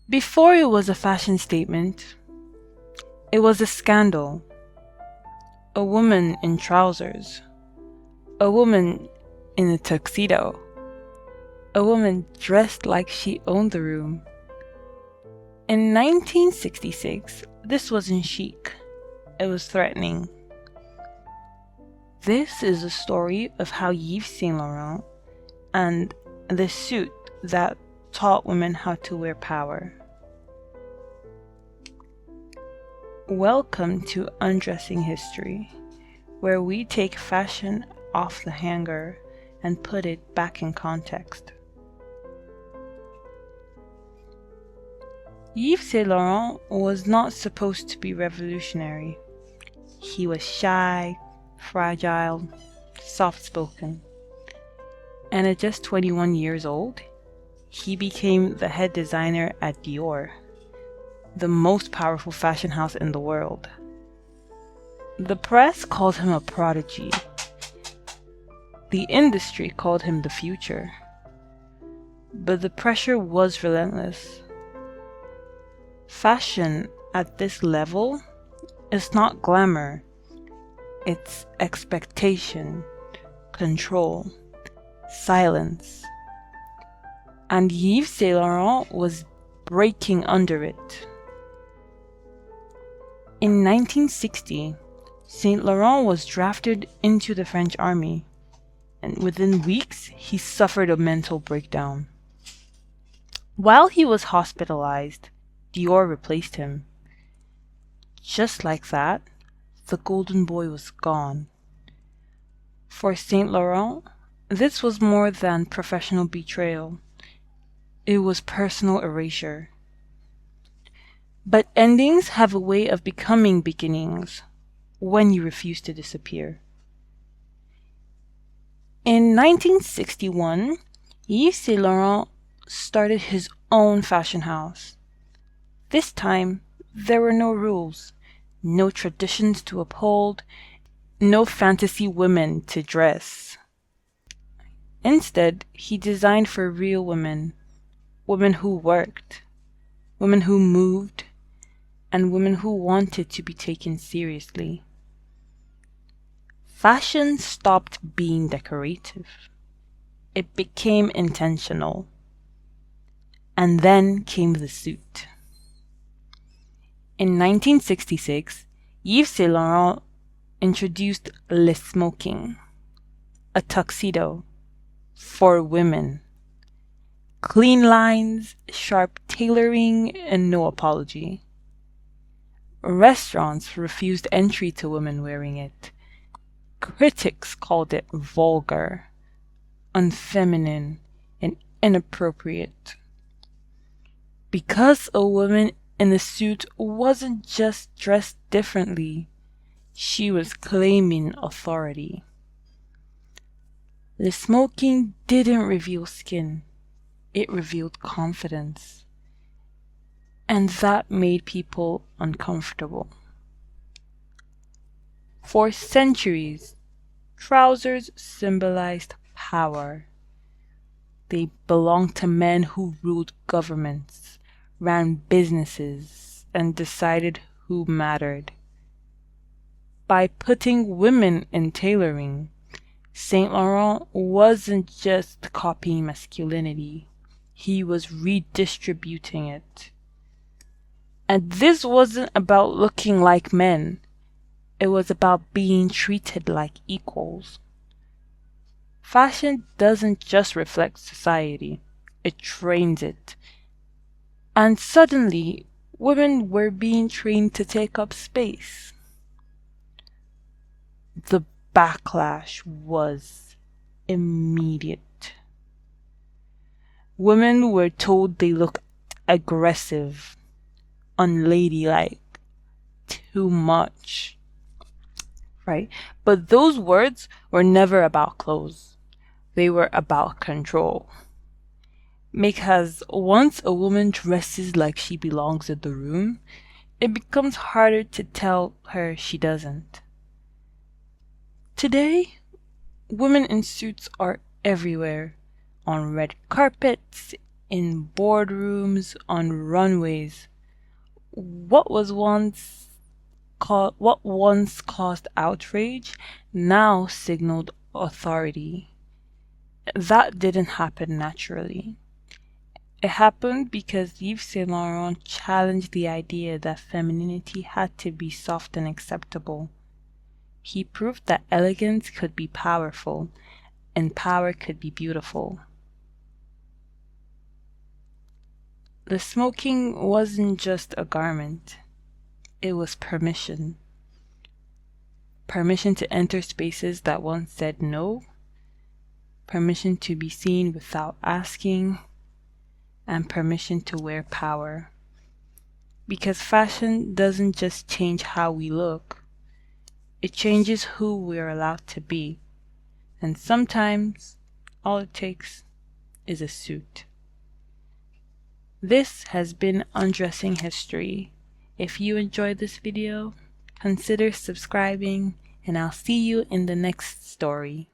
Before it was a fashion statement, it was a scandal. A woman in trousers, a woman in a tuxedo, a woman dressed like she owned the room. In 1966, this wasn't chic, it was threatening. This is a story of how Yves Saint Laurent and the suit that taught women how to wear power. Welcome to Undressing History, where we take fashion off the hanger and put it back in context. Yves Saint Laurent was not supposed to be revolutionary. He was shy, fragile, soft-spoken. And at just 21 years old, he became the head designer at Dior, the most powerful fashion house in the world. The press called him a prodigy. The industry called him the future. But the pressure was relentless. Fashion at this level is not glamour. It's expectation, control, silence. And Yves Saint Laurent was breaking under it. In 1960, Saint Laurent was drafted into the French army, and within weeks he suffered a mental breakdown. While he was hospitalized, Dior replaced him. Just like that, the golden boy was gone. For Saint Laurent, this was more than professional betrayal. It was personal erasure. But endings have a way of becoming beginnings when you refuse to disappear. In 1961, Yves Saint Laurent started his own fashion house. This time, there were no rules, no traditions to uphold, no fantasy women to dress. Instead, he designed for real women, women who worked, women who moved, and women who wanted to be taken seriously. Fashion stopped being decorative. It became intentional. And then came the suit. In 1966, Yves Saint Laurent introduced le smoking, a tuxedo for women. Clean lines, sharp tailoring, and no apology. Restaurants refused entry to women wearing it. Critics called it vulgar, unfeminine, and inappropriate. Because a woman in the suit wasn't just dressed differently, she was claiming authority. The smoking didn't reveal skin, it revealed confidence. And that made people uncomfortable. For centuries, trousers symbolized power. They belonged to men who ruled governments, ran businesses, and decided who mattered. By putting women in tailoring, Saint Laurent wasn't just copying masculinity, he was redistributing it. And this wasn't about looking like men, it was about being treated like equals. Fashion doesn't just reflect society, it trains it. And suddenly, women were being trained to take up space. The backlash was immediate. Women were told they looked aggressive, unladylike, too much. Right? But those words were never about clothes. They were about control. Because once a woman dresses like she belongs in the room, it becomes harder to tell her she doesn't. Today, women in suits are everywhere, on red carpets, in boardrooms, on runways. What once caused outrage now signaled authority. That didn't happen naturally. It happened because Yves Saint Laurent challenged the idea that femininity had to be soft and acceptable. He proved that elegance could be powerful and power could be beautiful. The smoking wasn't just a garment, it was permission. Permission to enter spaces that once said no, permission to be seen without asking, and permission to wear power. Because fashion doesn't just change how we look, it changes who we're allowed to be. And sometimes all it takes is a suit. This has been Undressing History. If you enjoyed this video, consider subscribing, and I'll see you in the next story.